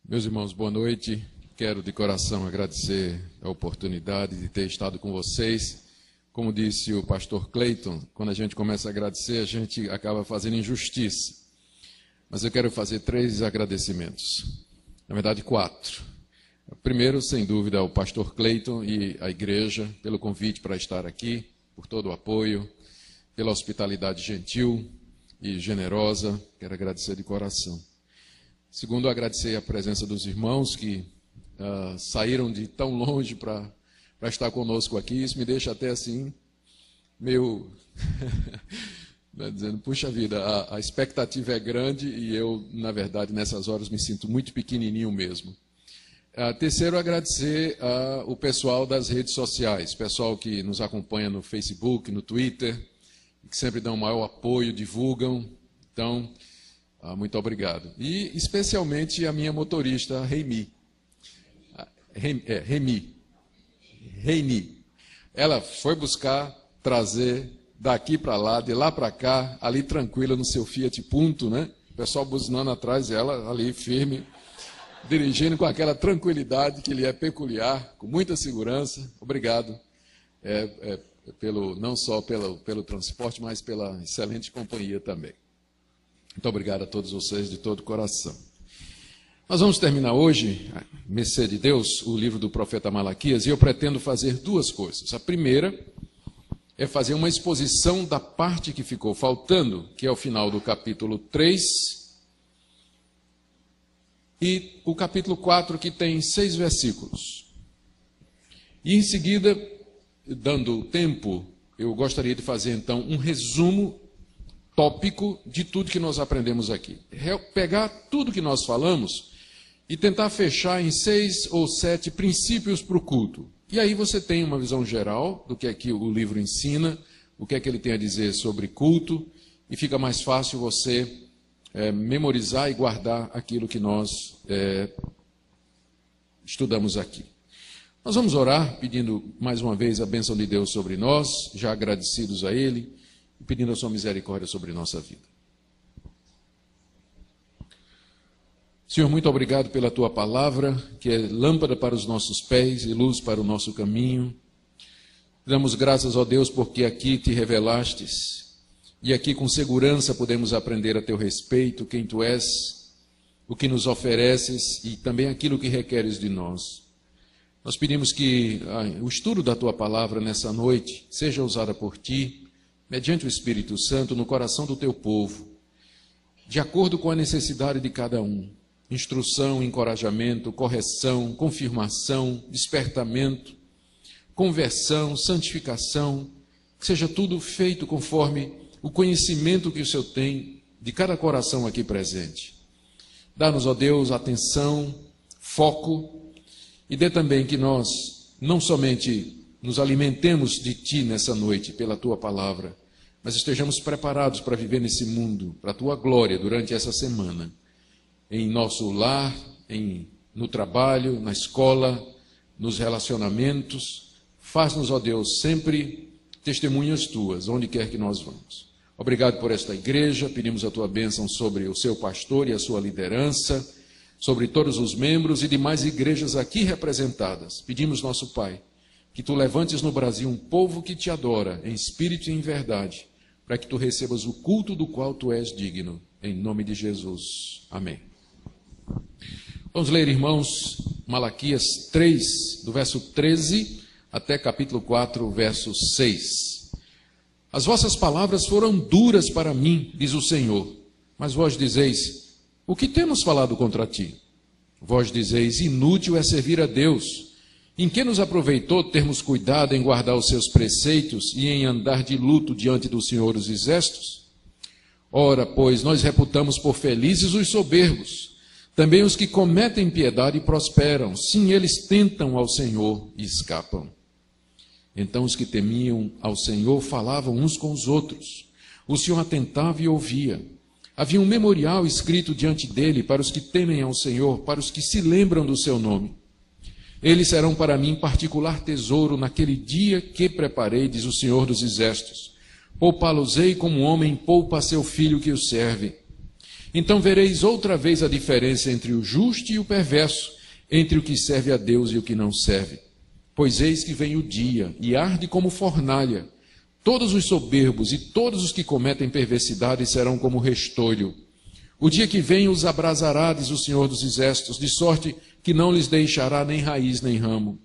Meus irmãos, boa noite. Quero de coração agradecer a oportunidade de ter estado com vocês. Como disse o pastor Cleiton, quando a gente começa a agradecer, a gente acaba fazendo injustiça. Mas eu quero fazer 3 agradecimentos. Na verdade, 4. O primeiro, sem dúvida, ao pastor Cleiton e à igreja pelo convite para estar aqui, por todo o apoio, pela hospitalidade gentil e generosa. Quero agradecer de coração. Segundo, agradecer a presença dos irmãos que saíram de tão longe para estar conosco aqui. Isso me deixa até assim, meio dizendo, puxa vida, a expectativa é grande e eu, na verdade, nessas horas me sinto muito pequenininho mesmo. Terceiro, agradecer o pessoal das redes sociais, pessoal que nos acompanha no Facebook, no Twitter, que sempre dão maior apoio, divulgam. Então, muito obrigado. E especialmente a minha motorista, Reini. Ela foi buscar, trazer daqui para lá, de lá para cá, ali tranquila no seu Fiat Punto, né? O pessoal buzinando atrás, ela ali firme, dirigindo com aquela tranquilidade que lhe é peculiar, com muita segurança. Obrigado, não só pelo transporte, mas pela excelente companhia também. Muito obrigado a todos vocês de todo o coração. Nós vamos terminar hoje, mercê de Deus, o livro do profeta Malaquias, e eu pretendo fazer 2 coisas. A primeira é fazer uma exposição da parte que ficou faltando, que é o final do capítulo 3, e o capítulo 4, que tem 6 versículos. E em seguida, dando tempo, eu gostaria de fazer então um resumo tópico de tudo que nós aprendemos aqui. Pegar tudo que nós falamos e tentar fechar em 6 ou 7 princípios para o culto. E aí você tem uma visão geral do que é que o livro ensina, o que é que ele tem a dizer sobre culto, e fica mais fácil você memorizar e guardar aquilo que nós estudamos aqui. Nós vamos orar pedindo mais uma vez a bênção de Deus sobre nós, já agradecidos a Ele, e pedindo a sua misericórdia sobre nossa vida. Senhor, muito obrigado pela tua palavra, que é lâmpada para os nossos pés e luz para o nosso caminho. Damos graças, ó Deus, porque aqui te revelastes, e aqui com segurança podemos aprender a teu respeito, quem tu és, o que nos ofereces e também aquilo que requeres de nós. Nós pedimos que o estudo da tua palavra nessa noite seja usada por ti, mediante o Espírito Santo, no coração do teu povo, de acordo com a necessidade de cada um. Instrução, encorajamento, correção, confirmação, despertamento, conversão, santificação, que seja tudo feito conforme o conhecimento que o Senhor tem de cada coração aqui presente. Dá-nos, ó Deus, atenção, foco, e dê também que nós não somente nos alimentemos de Ti nessa noite, pela Tua palavra, mas estejamos preparados para viver nesse mundo, para a Tua glória, durante essa semana, em nosso lar, no trabalho, na escola, nos relacionamentos. Faz-nos, ó Deus, sempre testemunhas Tuas, onde quer que nós vamos. Obrigado por esta igreja, pedimos a Tua bênção sobre o seu pastor e a sua liderança, sobre todos os membros e demais igrejas aqui representadas. Pedimos, nosso Pai, que Tu levantes no Brasil um povo que Te adora, em espírito e em verdade, para que Tu recebas o culto do qual Tu és digno, em nome de Jesus. Amém. Vamos ler, irmãos, Malaquias 3, do verso 13 até capítulo 4, verso 6. As vossas palavras foram duras para mim, diz o Senhor, mas vós dizeis, o que temos falado contra ti? Vós dizeis, inútil é servir a Deus. Em que nos aproveitou termos cuidado em guardar os seus preceitos e em andar de luto diante do Senhor dos Exércitos? Ora, pois, nós reputamos por felizes os soberbos, também os que cometem impiedade prosperam. Sim, eles tentam ao Senhor e escapam. Então os que temiam ao Senhor falavam uns com os outros. O Senhor atentava e ouvia. Havia um memorial escrito diante dele para os que temem ao Senhor, para os que se lembram do seu nome. Eles serão para mim particular tesouro naquele dia que preparei, diz o Senhor dos Exércitos. Poupá-los-ei como um homem poupa a seu filho que o serve. Então vereis outra vez a diferença entre o justo e o perverso, entre o que serve a Deus e o que não serve. Pois eis que vem o dia, e arde como fornalha. Todos os soberbos e todos os que cometem perversidade serão como restolho. O dia que vem os abrasará, diz o Senhor dos Exércitos, de sorte que não lhes deixará nem raiz nem ramo.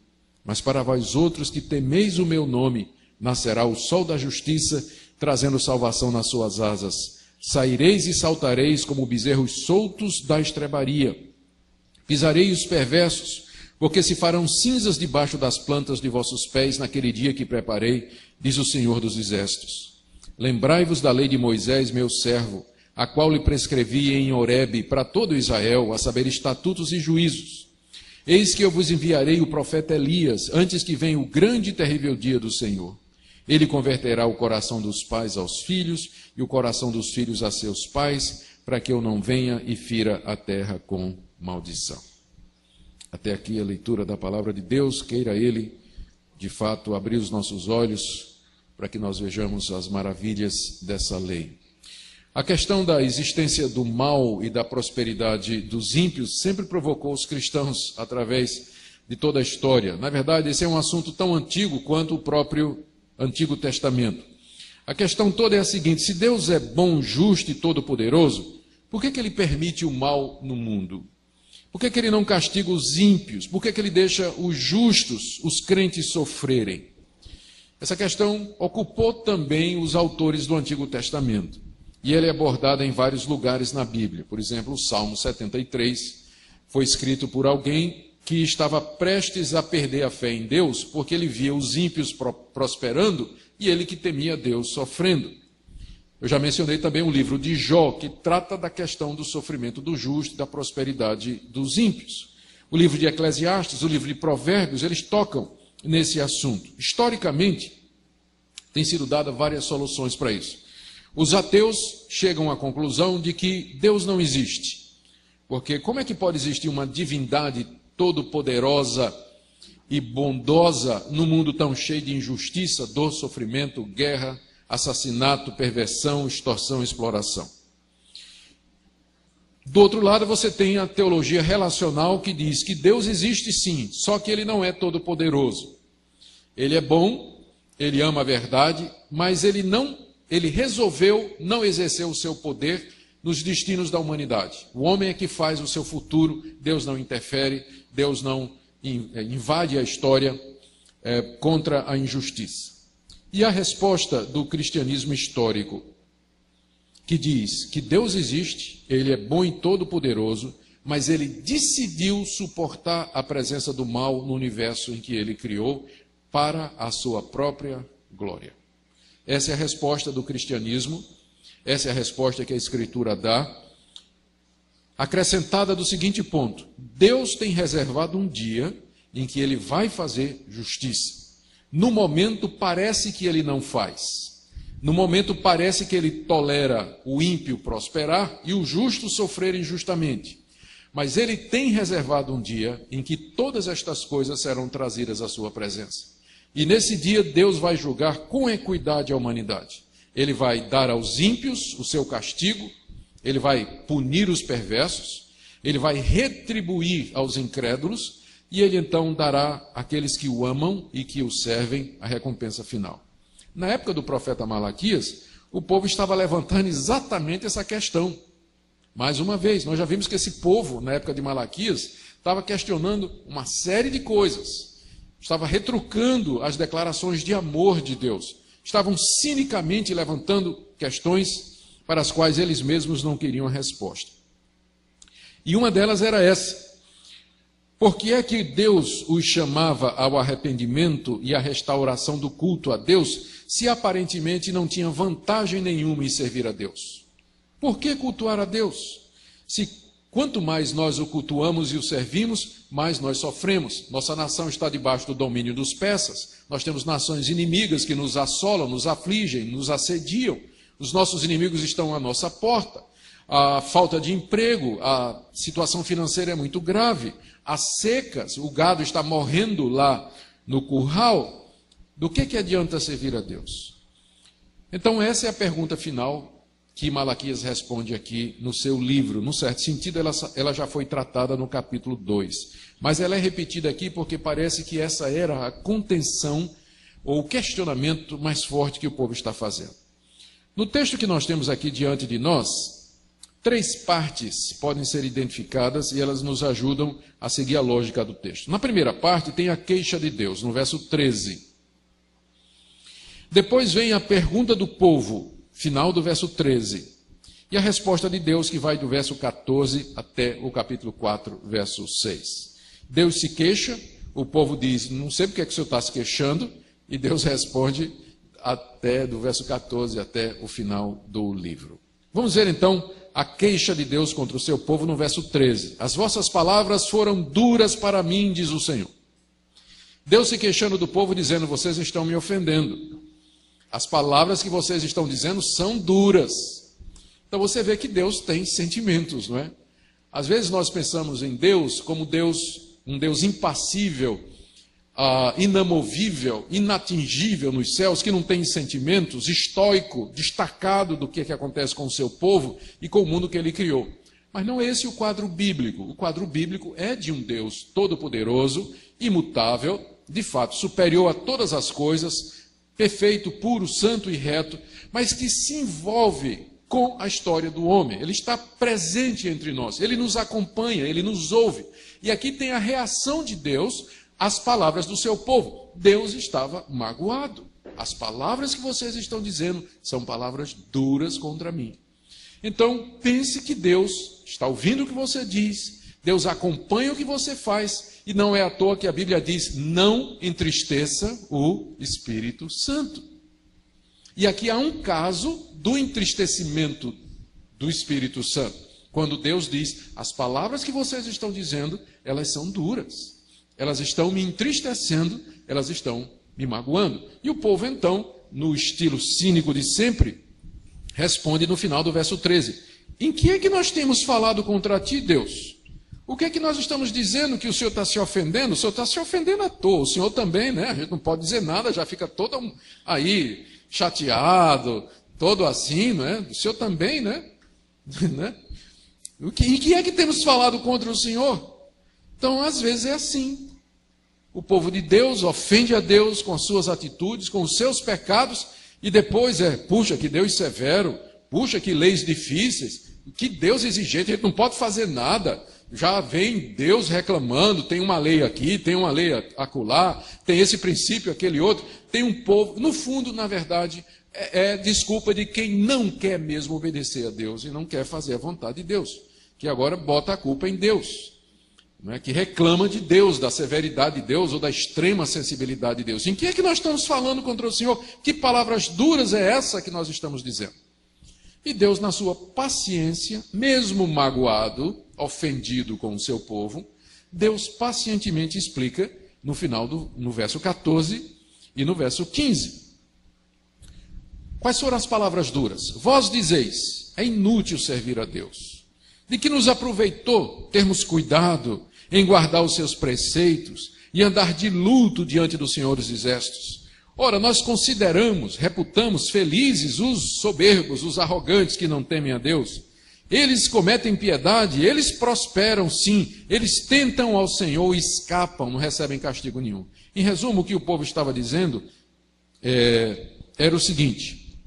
Mas para vós outros que temeis o meu nome, nascerá o sol da justiça, trazendo salvação nas suas asas. Saireis e saltareis como bezerros soltos da estrebaria. Pisarei os perversos, porque se farão cinzas debaixo das plantas de vossos pés naquele dia que preparei, diz o Senhor dos Exércitos. Lembrai-vos da lei de Moisés, meu servo, a qual lhe prescrevi em Horebe para todo Israel, a saber, estatutos e juízos. Eis que eu vos enviarei o profeta Elias, antes que venha o grande e terrível dia do Senhor. Ele converterá o coração dos pais aos filhos, e o coração dos filhos a seus pais, para que eu não venha e fira a terra com maldição. Até aqui a leitura da palavra de Deus. Queira Ele, de fato, abrir os nossos olhos para que nós vejamos as maravilhas dessa lei. A questão da existência do mal e da prosperidade dos ímpios sempre provocou os cristãos através de toda a história. Na verdade, esse é um assunto tão antigo quanto o próprio Antigo Testamento. A questão toda é a seguinte: se Deus é bom, justo e todo-poderoso, por que Ele permite o mal no mundo? Por que Ele não castiga os ímpios? Por que Ele deixa os justos, os crentes, sofrerem? Essa questão ocupou também os autores do Antigo Testamento. E ela é abordada em vários lugares na Bíblia. Por exemplo, o Salmo 73 foi escrito por alguém que estava prestes a perder a fé em Deus, porque ele via os ímpios prosperando e ele que temia Deus sofrendo. Eu já mencionei também o livro de Jó, que trata da questão do sofrimento do justo e da prosperidade dos ímpios. O livro de Eclesiastes, o livro de Provérbios, eles tocam nesse assunto. Historicamente, tem sido dada várias soluções para isso. Os ateus chegam à conclusão de que Deus não existe. Porque como é que pode existir uma divindade todo-poderosa e bondosa num mundo tão cheio de injustiça, dor, sofrimento, guerra, assassinato, perversão, extorsão e exploração? Do outro lado, você tem a teologia relacional que diz que Deus existe sim, só que Ele não é todo-poderoso. Ele é bom, Ele ama a verdade, mas Ele resolveu não exercer o seu poder nos destinos da humanidade. O homem é que faz o seu futuro, Deus não interfere, Deus não invade a história contra a injustiça. E a resposta do cristianismo histórico, que diz que Deus existe, Ele é bom e todo-poderoso, mas Ele decidiu suportar a presença do mal no universo em que Ele criou para a sua própria glória. Essa é a resposta do cristianismo, essa é a resposta que a Escritura dá, acrescentada do seguinte ponto: Deus tem reservado um dia em que Ele vai fazer justiça. No momento parece que Ele não faz. No momento parece que Ele tolera o ímpio prosperar e o justo sofrer injustamente. Mas Ele tem reservado um dia em que todas estas coisas serão trazidas à sua presença. E nesse dia Deus vai julgar com equidade a humanidade. Ele vai dar aos ímpios o seu castigo, Ele vai punir os perversos, Ele vai retribuir aos incrédulos, e Ele então dará àqueles que o amam e que o servem a recompensa final. Na época do profeta Malaquias, o povo estava levantando exatamente essa questão. Mais uma vez, nós já vimos que esse povo, na época de Malaquias, estava questionando uma série de coisas. Estava retrucando as declarações de amor de Deus. Estavam cinicamente levantando questões para as quais eles mesmos não queriam a resposta. E uma delas era essa: por que é que Deus os chamava ao arrependimento e à restauração do culto a Deus, se aparentemente não tinha vantagem nenhuma em servir a Deus? Por que cultuar a Deus? Se quanto mais nós o cultuamos e o servimos, mais nós sofremos. Nossa nação está debaixo do domínio dos persas. Nós temos nações inimigas que nos assolam, nos afligem, nos assediam. Os nossos inimigos estão à nossa porta. A falta de emprego, a situação financeira é muito grave. As secas, o gado está morrendo lá no curral. Do que adianta servir a Deus? Então essa é a pergunta final que Malaquias responde aqui no seu livro. Num certo sentido, ela já foi tratada no capítulo 2. Mas ela é repetida aqui porque parece que essa era a contenção ou o questionamento mais forte que o povo está fazendo. No texto que nós temos aqui diante de nós, 3 partes podem ser identificadas e elas nos ajudam a seguir a lógica do texto. Na primeira parte tem a queixa de Deus, no verso 13. Depois vem a pergunta do povo, final do verso 13. E a resposta de Deus, que vai do verso 14 até o capítulo 4, verso 6. Deus se queixa, o povo diz, não sei porque é que o senhor está se queixando, e Deus responde até do verso 14 até o final do livro. Vamos ver então a queixa de Deus contra o seu povo no verso 13. As vossas palavras foram duras para mim, diz o Senhor. Deus se queixando do povo, dizendo, vocês estão me ofendendo. As palavras que vocês estão dizendo são duras. Então você vê que Deus tem sentimentos, não é? Às vezes nós pensamos em Deus como Deus, um Deus impassível, inamovível, inatingível nos céus, que não tem sentimentos, estoico, destacado do que acontece com o seu povo e com o mundo que ele criou. Mas não é esse o quadro bíblico. O quadro bíblico é de um Deus todo-poderoso, imutável, de fato superior a todas as coisas, perfeito, puro, santo e reto, mas que se envolve com a história do homem. Ele está presente entre nós, ele nos acompanha, ele nos ouve. E aqui tem a reação de Deus às palavras do seu povo. Deus estava magoado. As palavras que vocês estão dizendo são palavras duras contra mim. Então, pense que Deus está ouvindo o que você diz, Deus acompanha o que você faz, e não é à toa que a Bíblia diz, não entristeça o Espírito Santo. E aqui há um caso do entristecimento do Espírito Santo, quando Deus diz, as palavras que vocês estão dizendo, elas são duras. Elas estão me entristecendo, elas estão me magoando. E o povo, então, no estilo cínico de sempre, responde no final do verso 13. Em que é que nós temos falado contra ti, Deus? O que é que nós estamos dizendo que o Senhor está se ofendendo? O Senhor está se ofendendo à toa. O Senhor também, né? A gente não pode dizer nada, já fica todo aí chateado, todo assim, né? O Senhor também, né? Em que é que temos falado contra o Senhor? Então, às vezes é assim. O povo de Deus ofende a Deus com as suas atitudes, com os seus pecados, e depois puxa, que Deus severo, puxa, que leis difíceis, que Deus exigente, a gente não pode fazer nada. Já vem Deus reclamando, tem uma lei aqui, tem uma lei acolá, tem esse princípio, aquele outro, tem um povo. No fundo, na verdade, é desculpa de quem não quer mesmo obedecer a Deus e não quer fazer a vontade de Deus, que agora bota a culpa em Deus. Que reclama de Deus, da severidade de Deus ou da extrema sensibilidade de Deus. Em que é que nós estamos falando contra o Senhor? Que palavras duras é essa que nós estamos dizendo? E Deus, na sua paciência, mesmo magoado, ofendido com o seu povo, Deus pacientemente explica no final no verso 14 e no verso 15. Quais foram as palavras duras? Vós dizeis, é inútil servir a Deus. De que nos aproveitou termos cuidado em guardar os seus preceitos e andar de luto diante do Senhor dos Exércitos? Ora, nós consideramos, reputamos felizes os soberbos, os arrogantes que não temem a Deus. Eles cometem piedade, eles prosperam sim, eles tentam ao Senhor e escapam, não recebem castigo nenhum. Em resumo, o que o povo estava dizendo era o seguinte: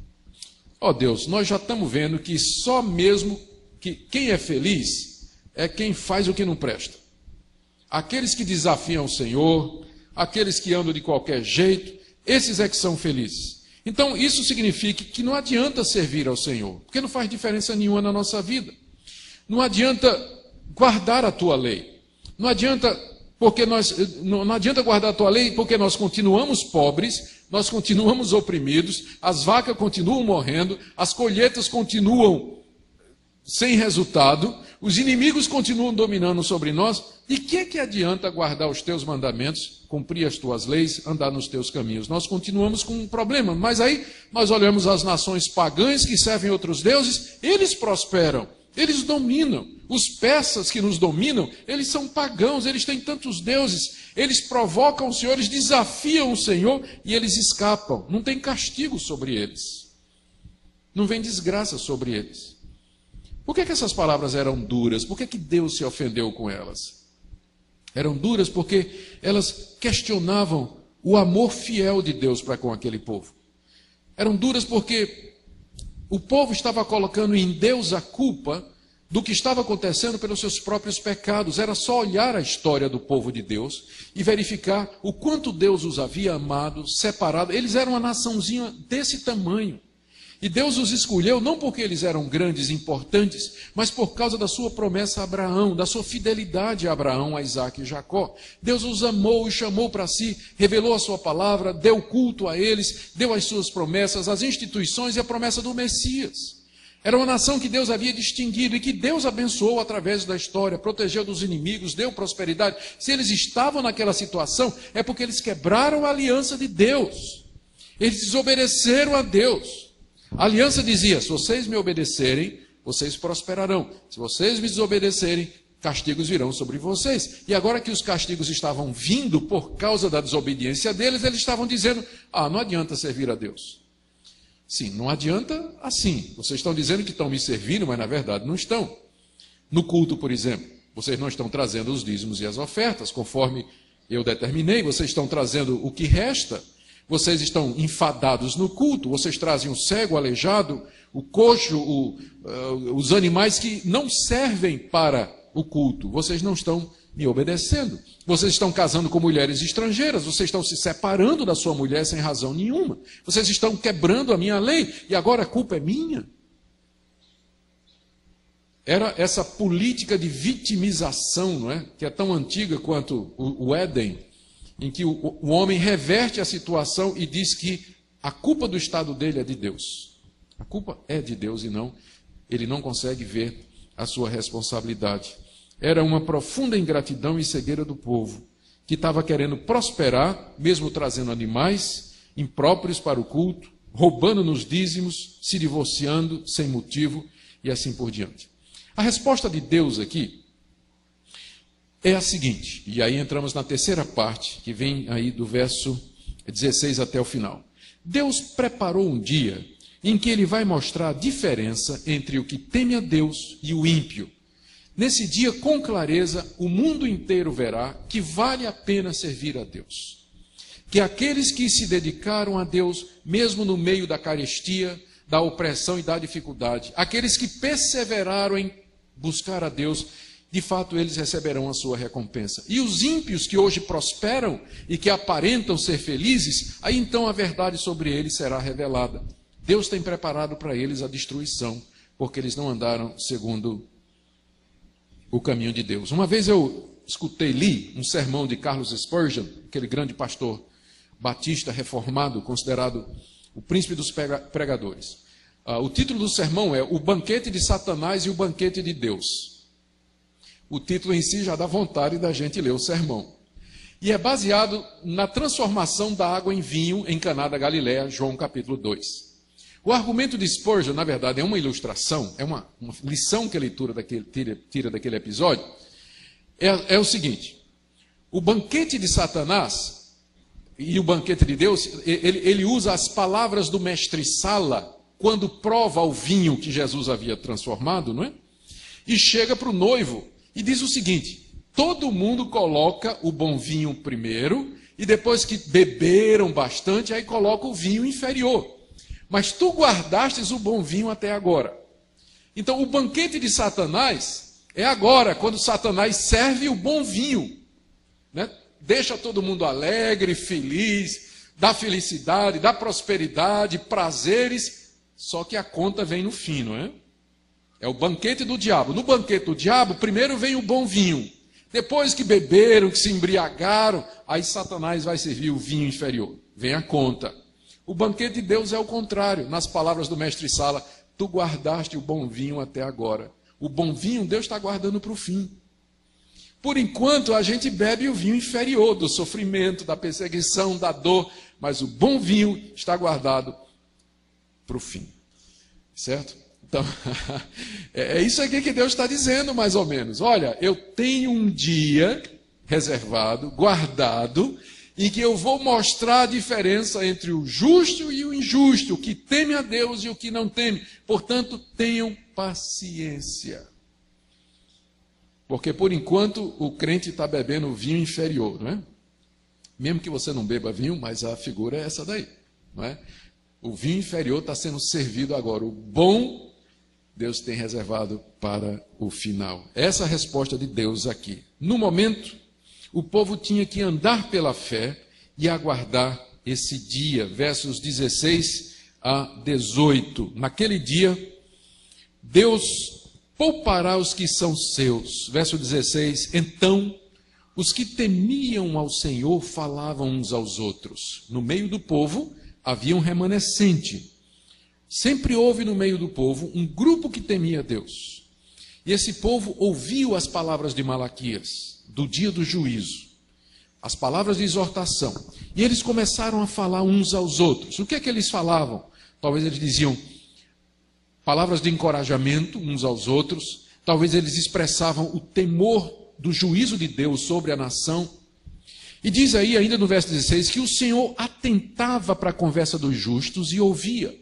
ó Deus, nós já estamos vendo que só mesmo que quem é feliz é quem faz o que não presta. Aqueles que desafiam o Senhor, aqueles que andam de qualquer jeito, esses é que são felizes. Então, isso significa que não adianta servir ao Senhor, porque não faz diferença nenhuma na nossa vida. Não adianta guardar a tua lei. Não adianta guardar a tua lei porque nós continuamos pobres, nós continuamos oprimidos, as vacas continuam morrendo, as colheitas continuam sem resultado, os inimigos continuam dominando sobre nós. De que adianta guardar os teus mandamentos, cumprir as tuas leis, andar nos teus caminhos? Nós continuamos com um problema, mas aí nós olhamos as nações pagãs que servem outros deuses, eles prosperam, eles dominam. Os persas que nos dominam, eles são pagãos, eles têm tantos deuses, eles provocam o Senhor, eles desafiam o Senhor e eles escapam, não tem castigo sobre eles. não vem desgraça sobre eles. Por que essas palavras eram duras? Por que Deus se ofendeu com elas? Eram duras porque elas questionavam o amor fiel de Deus para com aquele povo. Eram duras porque o povo estava colocando em Deus a culpa do que estava acontecendo pelos seus próprios pecados. Era só olhar a história do povo de Deus e verificar o quanto Deus os havia amado, separado. Eles eram uma naçãozinha desse tamanho. E Deus os escolheu não porque eles eram grandes e importantes, mas por causa da sua promessa a Abraão, da sua fidelidade a Abraão, a Isaac e Jacó. Deus os amou e chamou para si, revelou a sua palavra, deu culto a eles, deu as suas promessas, as instituições e a promessa do Messias. Era uma nação que Deus havia distinguido e que Deus abençoou através da história, protegeu dos inimigos, deu prosperidade. Se eles estavam naquela situação, é porque eles quebraram a aliança de Deus. Eles desobedeceram a Deus. A aliança dizia: se vocês me obedecerem, vocês prosperarão. Se vocês me desobedecerem, castigos virão sobre vocês. E agora que os castigos estavam vindo por causa da desobediência deles, eles estavam dizendo: não adianta servir a Deus. Sim, não adianta assim. Vocês estão dizendo que estão me servindo, mas na verdade não estão. No culto, por exemplo, vocês não estão trazendo os dízimos e as ofertas, conforme eu determinei. Vocês estão trazendo o que resta. Vocês estão enfadados no culto, vocês trazem o cego, o aleijado, o coxo, os animais que não servem para o culto. Vocês não estão me obedecendo. Vocês estão casando com mulheres estrangeiras, vocês estão se separando da sua mulher sem razão nenhuma. Vocês estão quebrando a minha lei e agora a culpa é minha. Era essa política de vitimização, não é? Que é tão antiga quanto o Éden, em que o homem reverte a situação e diz que a culpa do estado dele é de Deus. A culpa é de Deus e não, ele não consegue ver a sua responsabilidade. Era uma profunda ingratidão e cegueira do povo, que estava querendo prosperar, mesmo trazendo animais impróprios para o culto, roubando nos dízimos, se divorciando sem motivo e assim por diante. A resposta de Deus aqui é a seguinte, e aí entramos na terceira parte, que vem aí do verso 16 até o final. Deus preparou um dia em que ele vai mostrar a diferença entre o que teme a Deus e o ímpio. Nesse dia, com clareza, o mundo inteiro verá que vale a pena servir a Deus. Que aqueles que se dedicaram a Deus, mesmo no meio da carestia, da opressão e da dificuldade, aqueles que perseveraram em buscar a Deus, de fato eles receberão a sua recompensa. E os ímpios que hoje prosperam e que aparentam ser felizes, aí então a verdade sobre eles será revelada. Deus tem preparado para eles a destruição, porque eles não andaram segundo o caminho de Deus. Uma vez eu li um sermão de Charles Spurgeon, aquele grande pastor batista reformado, considerado o príncipe dos pregadores. O título do sermão é O Banquete de Satanás e o Banquete de Deus. O título em si já dá vontade da gente ler o sermão. E é baseado na transformação da água em vinho em Caná da Galileia, João capítulo 2. O argumento de Spurgeon, na verdade, é uma ilustração, é uma lição que a leitura tira daquele episódio. É o seguinte: o banquete de Satanás e o banquete de Deus, ele usa as palavras do mestre Sala quando prova o vinho que Jesus havia transformado, não é? E chega para o noivo e diz o seguinte: todo mundo coloca o bom vinho primeiro e depois que beberam bastante, aí coloca o vinho inferior. Mas tu guardastes o bom vinho até agora. Então, o banquete de Satanás é agora, quando Satanás serve o bom vinho, né? Deixa todo mundo alegre, feliz, dá felicidade, dá prosperidade, prazeres, só que a conta vem no fim, não é? É o banquete do diabo. No banquete do diabo, primeiro vem o bom vinho. Depois que beberam, que se embriagaram, aí Satanás vai servir o vinho inferior. Vem a conta. O banquete de Deus é o contrário. Nas palavras do mestre Sala, tu guardaste o bom vinho até agora. O bom vinho Deus está guardando para o fim. Por enquanto a gente bebe o vinho inferior do sofrimento, da perseguição, da dor, mas o bom vinho está guardado para o fim. Certo? Então, é isso aqui que Deus está dizendo mais ou menos. Olha, eu tenho um dia reservado, guardado, em que eu vou mostrar a diferença entre o justo e o injusto, o que teme a Deus e o que não teme. Portanto, tenham paciência. Porque, por enquanto, o crente está bebendo vinho inferior, não é? Mesmo que você não beba vinho, mas a figura é essa daí, não é? O vinho inferior está sendo servido agora. O bom, Deus tem reservado para o final. Essa é a resposta de Deus aqui. No momento, o povo tinha que andar pela fé e aguardar esse dia. Versos 16 a 18. Naquele dia, Deus poupará os que são seus. Verso 16. Então, os que temiam ao Senhor falavam uns aos outros. No meio do povo havia um remanescente. Sempre houve no meio do povo um grupo que temia Deus. E esse povo ouviu as palavras de Malaquias, do dia do juízo, as palavras de exortação. E eles começaram a falar uns aos outros. O que é que eles falavam? Talvez eles diziam palavras de encorajamento uns aos outros. Talvez eles expressavam o temor do juízo de Deus sobre a nação. E diz aí, ainda no verso 16, que o Senhor atentava para a conversa dos justos e ouvia.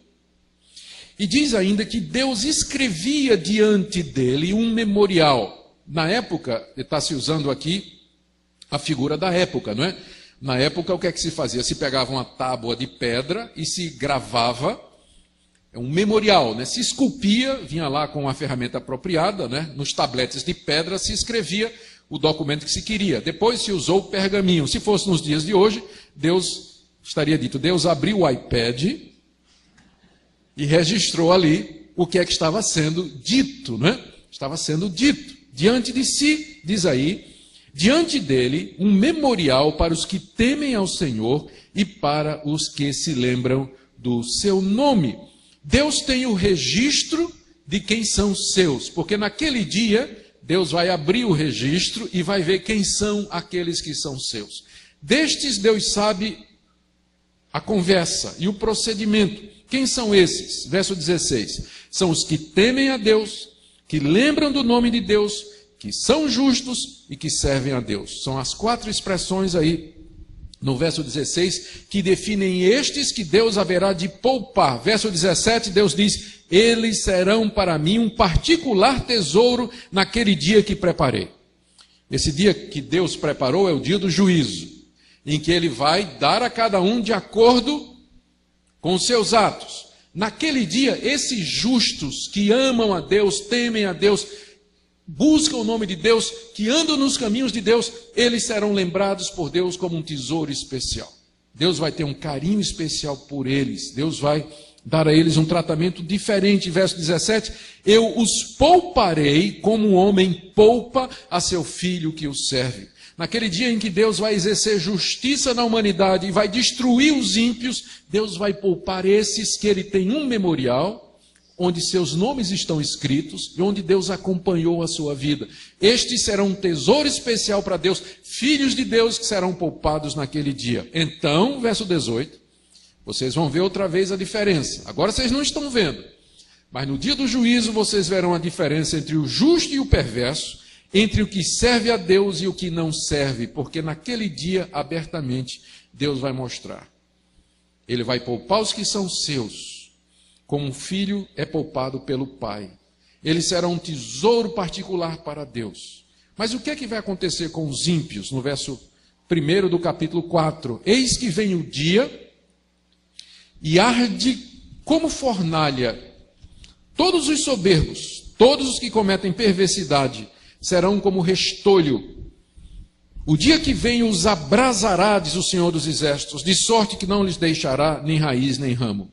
E diz ainda que Deus escrevia diante dele um memorial. Na época, está se usando aqui a figura da época, não é? Na época, o que é que se fazia? Se pegava uma tábua de pedra e se gravava um memorial, né? Se esculpia, vinha lá com a ferramenta apropriada, né? Nos tabletes de pedra se escrevia o documento que se queria. Depois se usou o pergaminho. Se fosse nos dias de hoje, Deus estaria dito, Deus abriu o iPad e registrou ali o que é que estava sendo dito, né? Estava sendo dito. Diante de si, diz aí, diante dele, um memorial para os que temem ao Senhor e para os que se lembram do seu nome. Deus tem o registro de quem são seus, porque naquele dia Deus vai abrir o registro e vai ver quem são aqueles que são seus. Destes Deus sabe a conversa e o procedimento. Quem são esses? Verso 16. São os que temem a Deus, que lembram do nome de Deus, que são justos e que servem a Deus. São as 4 expressões aí no verso 16 que definem estes que Deus haverá de poupar. Verso 17, Deus diz, eles serão para mim um particular tesouro naquele dia que preparei. Esse dia que Deus preparou é o dia do juízo, em que ele vai dar a cada um de acordo com os seus atos. Naquele dia, esses justos que amam a Deus, temem a Deus, buscam o nome de Deus, que andam nos caminhos de Deus, eles serão lembrados por Deus como um tesouro especial. Deus vai ter um carinho especial por eles. Deus vai dar a eles um tratamento diferente. Verso 17, eu os pouparei como um homem poupa a seu filho que o serve. Naquele dia em que Deus vai exercer justiça na humanidade e vai destruir os ímpios, Deus vai poupar esses que ele tem um memorial, onde seus nomes estão escritos e onde Deus acompanhou a sua vida. Estes serão um tesouro especial para Deus, filhos de Deus que serão poupados naquele dia. Então, verso 18, vocês vão ver outra vez a diferença. Agora vocês não estão vendo, mas no dia do juízo vocês verão a diferença entre o justo e o perverso, entre o que serve a Deus e o que não serve, porque naquele dia, abertamente, Deus vai mostrar. Ele vai poupar os que são seus, como um filho é poupado pelo pai. Eles serão um tesouro particular para Deus. Mas o que é que vai acontecer com os ímpios? No verso 1 do capítulo 4. Eis que vem o dia e arde como fornalha. Todos os soberbos, todos os que cometem perversidade, serão como restolho. O dia que vem os abrasará, diz o Senhor dos Exércitos, de sorte que não lhes deixará nem raiz nem ramo.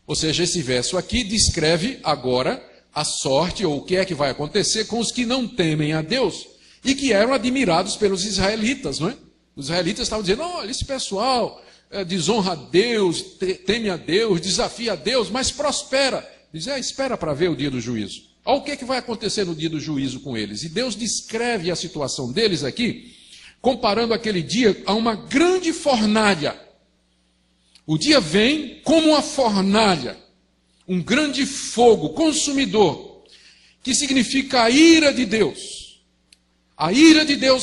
Ou seja, esse verso aqui descreve agora a sorte, ou o que é que vai acontecer com os que não temem a Deus, e que eram admirados pelos israelitas, não é? Os israelitas estavam dizendo, olha, esse pessoal desonra a Deus, teme a Deus, desafia a Deus, mas prospera. Diz, espera para ver o dia do juízo. Olha o que é que vai acontecer no dia do juízo com eles. E Deus descreve a situação deles aqui, comparando aquele dia a uma grande fornalha. O dia vem como uma fornalha, um grande fogo consumidor, que significa a ira de Deus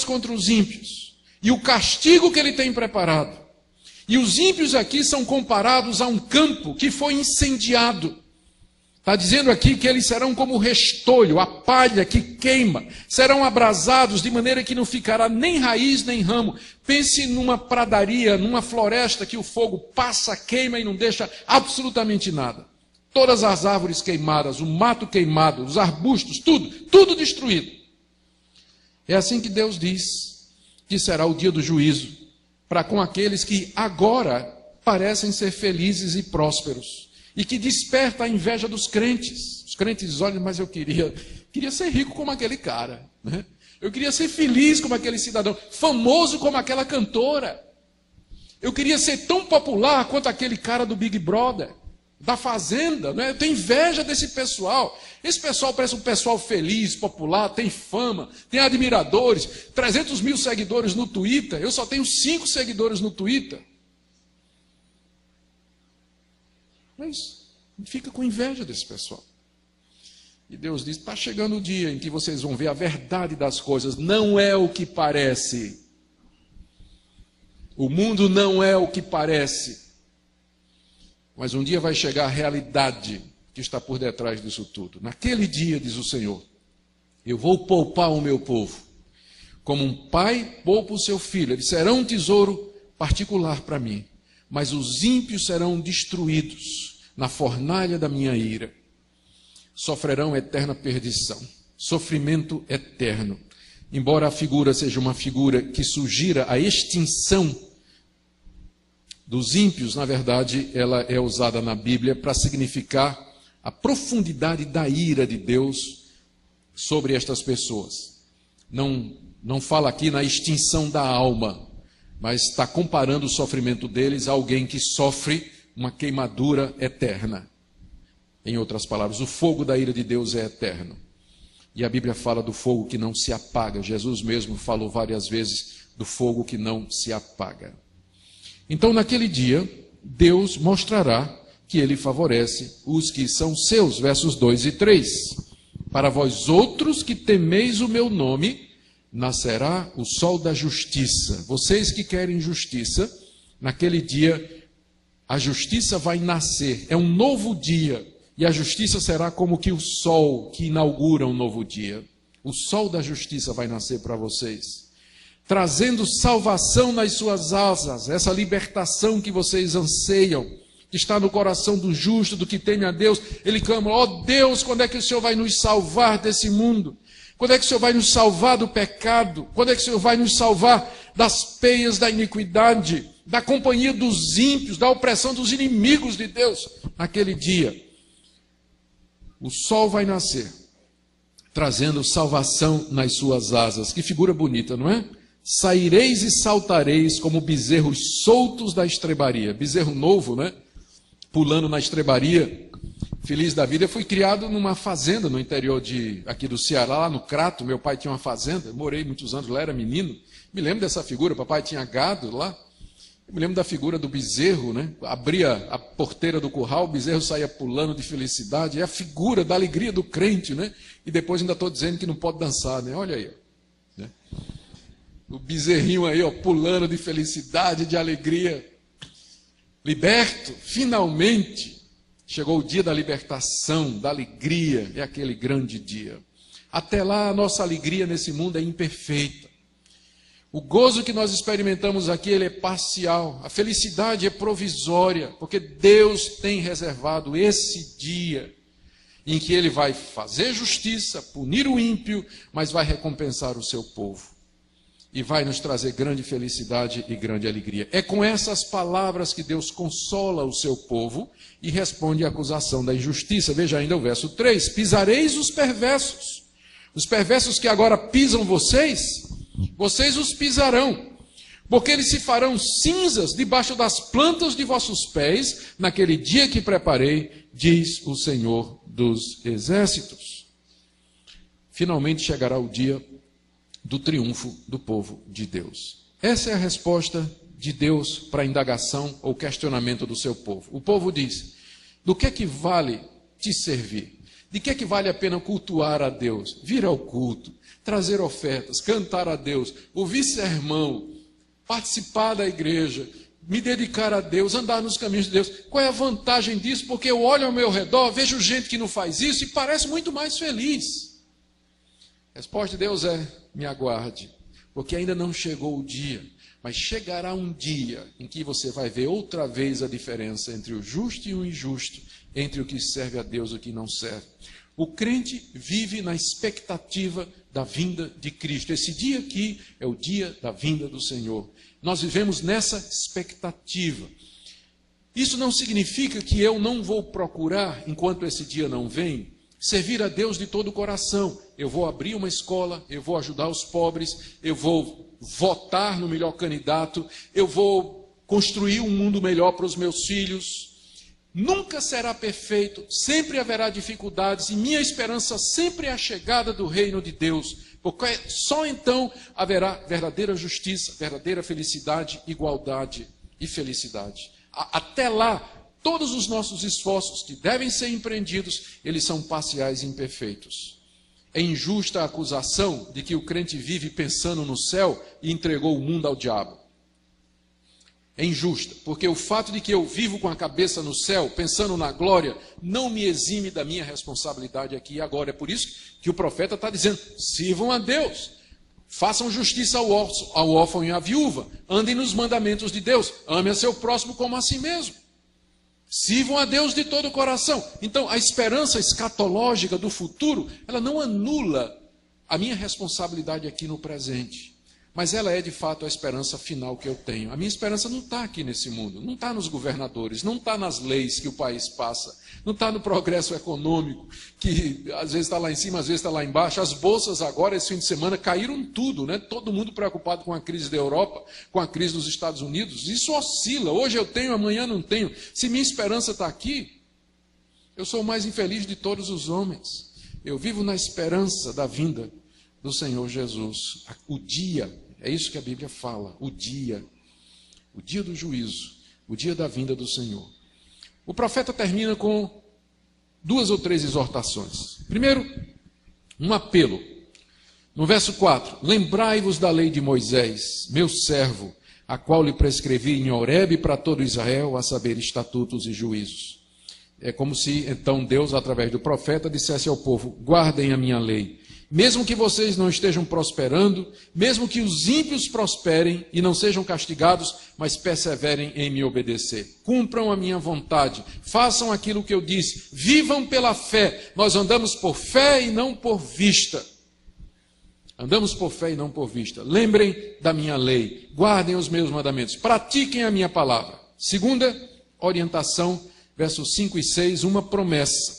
contra os ímpios, e o castigo que ele tem preparado. E os ímpios aqui são comparados a um campo que foi incendiado. Está dizendo aqui que eles serão como o restolho, a palha que queima. Serão abrasados de maneira que não ficará nem raiz nem ramo. Pense numa pradaria, numa floresta que o fogo passa, queima e não deixa absolutamente nada. Todas as árvores queimadas, o mato queimado, os arbustos, tudo destruído. É assim que Deus diz que será o dia do juízo para com aqueles que agora parecem ser felizes e prósperos e que desperta a inveja dos crentes. Os crentes olham, mas eu queria ser rico como aquele cara, né? Eu queria ser feliz como aquele cidadão, famoso como aquela cantora. Eu queria ser tão popular quanto aquele cara do Big Brother, da Fazenda, né? Eu tenho inveja desse pessoal. Esse pessoal parece um pessoal feliz, popular, tem fama, tem admiradores, 300 mil seguidores no Twitter. Eu só tenho 5 seguidores no Twitter. Mas fica com inveja desse pessoal. E Deus diz, está chegando o dia em que vocês vão ver a verdade das coisas. Não é o que parece. O mundo não é o que parece. Mas um dia vai chegar a realidade que está por detrás disso tudo. Naquele dia, diz o Senhor, eu vou poupar o meu povo, como um pai poupa o seu filho. Eles serão um tesouro particular para mim, mas os ímpios serão destruídos na fornalha da minha ira. Sofrerão eterna perdição, sofrimento eterno. Embora a figura seja uma figura que sugira a extinção dos ímpios, na verdade, ela é usada na Bíblia para significar a profundidade da ira de Deus sobre estas pessoas. Não fala aqui na extinção da alma, mas está comparando o sofrimento deles a alguém que sofre uma queimadura eterna. Em outras palavras, o fogo da ira de Deus é eterno. E a Bíblia fala do fogo que não se apaga. Jesus mesmo falou várias vezes do fogo que não se apaga. Então, naquele dia, Deus mostrará que Ele favorece os que são seus, versos 2 e 3. Para vós outros que temeis o meu nome, nascerá o sol da justiça. Vocês que querem justiça, naquele dia, a justiça vai nascer. É um novo dia, e a justiça será como que o sol que inaugura um novo dia. O sol da justiça vai nascer para vocês, trazendo salvação nas suas asas, essa libertação que vocês anseiam, que está no coração do justo, do que teme a Deus. Ele clama, ó Deus, quando é que o Senhor vai nos salvar desse mundo? Quando é que o Senhor vai nos salvar do pecado? Quando é que o Senhor vai nos salvar das peias da iniquidade, da companhia dos ímpios, da opressão dos inimigos de Deus? Naquele dia, o sol vai nascer, trazendo salvação nas suas asas. Que figura bonita, não é? Saireis e saltareis como bezerros soltos da estrebaria. Bezerro novo, né? Pulando na estrebaria. Feliz da vida. Eu fui criado numa fazenda no interior aqui do Ceará, lá no Crato. Meu pai tinha uma fazenda. Eu morei muitos anos lá, era menino. Me lembro dessa figura. Papai tinha gado lá. Eu me lembro da figura do bezerro, né? Abria a porteira do curral, o bezerro saía pulando de felicidade. É a figura da alegria do crente, né? E depois ainda estou dizendo que não pode dançar, né? Olha aí, ó, né? O bezerrinho aí, ó, pulando de felicidade, de alegria. Liberto, finalmente, chegou o dia da libertação, da alegria, é aquele grande dia. Até lá, a nossa alegria nesse mundo é imperfeita. O gozo que nós experimentamos aqui, ele é parcial. A felicidade é provisória, porque Deus tem reservado esse dia em que Ele vai fazer justiça, punir o ímpio, mas vai recompensar o seu povo. E vai nos trazer grande felicidade e grande alegria. É com essas palavras que Deus consola o seu povo e responde à acusação da injustiça. Veja ainda o verso 3. Pisareis os perversos que agora pisam vocês, vocês os pisarão, porque eles se farão cinzas debaixo das plantas de vossos pés, naquele dia que preparei, diz o Senhor dos Exércitos. Finalmente chegará o dia do triunfo do povo de Deus. Essa é a resposta de Deus para a indagação ou questionamento do seu povo. O povo diz, do que é que vale te servir? De que é que vale a pena cultuar a Deus? Vir ao culto, trazer ofertas, cantar a Deus, ouvir sermão, participar da igreja, me dedicar a Deus, andar nos caminhos de Deus. Qual é a vantagem disso? Porque eu olho ao meu redor, vejo gente que não faz isso e parece muito mais feliz. A resposta de Deus é: me aguarde, porque ainda não chegou o dia, mas chegará um dia em que você vai ver outra vez a diferença entre o justo e o injusto, entre o que serve a Deus e o que não serve. O crente vive na expectativa da vinda de Cristo. Esse dia aqui é o dia da vinda do Senhor. Nós vivemos nessa expectativa. Isso não significa que eu não vou procurar, enquanto esse dia não vem, servir a Deus de todo o coração. Eu vou abrir uma escola, eu vou ajudar os pobres, eu vou votar no melhor candidato, eu vou construir um mundo melhor para os meus filhos. Nunca será perfeito, sempre haverá dificuldades, e minha esperança sempre é a chegada do reino de Deus, porque só então haverá verdadeira justiça, verdadeira felicidade, igualdade e felicidade. Até lá, todos os nossos esforços que devem ser empreendidos, eles são parciais e imperfeitos. É injusta a acusação de que o crente vive pensando no céu e entregou o mundo ao diabo. É injusta, porque o fato de que eu vivo com a cabeça no céu, pensando na glória, não me exime da minha responsabilidade aqui e agora. É por isso que o profeta está dizendo: sirvam a Deus, façam justiça ao órfão e à viúva, andem nos mandamentos de Deus, ame a seu próximo como a si mesmo. Sirvam a Deus de todo o coração. Então, a esperança escatológica do futuro, ela não anula a minha responsabilidade aqui no presente. Mas ela é de fato a esperança final que eu tenho. A minha esperança não está aqui nesse mundo, não está nos governadores, não está nas leis que o país passa, não está no progresso econômico, que às vezes está lá em cima, às vezes está lá embaixo. As bolsas agora, esse fim de semana, caíram tudo, né? Todo mundo preocupado com a crise da Europa, com a crise dos Estados Unidos. Isso oscila, hoje eu tenho, amanhã não tenho. Se minha esperança está aqui, eu sou o mais infeliz de todos os homens. Eu vivo na esperança da vinda do Senhor Jesus. O dia, é isso que a Bíblia fala, o dia do juízo, o dia da vinda do Senhor. O profeta termina com 2 ou 3 exortações. Primeiro, um apelo. No verso 4, lembrai-vos da lei de Moisés, meu servo, a qual lhe prescrevi em Horebe para todo Israel, a saber, estatutos e juízos. É como se então Deus, através do profeta, dissesse ao povo: guardem a minha lei. Mesmo que vocês não estejam prosperando, mesmo que os ímpios prosperem e não sejam castigados, mas perseverem em me obedecer. Cumpram a minha vontade, façam aquilo que eu disse, vivam pela fé. Nós andamos por fé e não por vista. Andamos por fé e não por vista. Lembrem da minha lei, guardem os meus mandamentos, pratiquem a minha palavra. Segunda orientação, versos 5 e 6, uma promessa.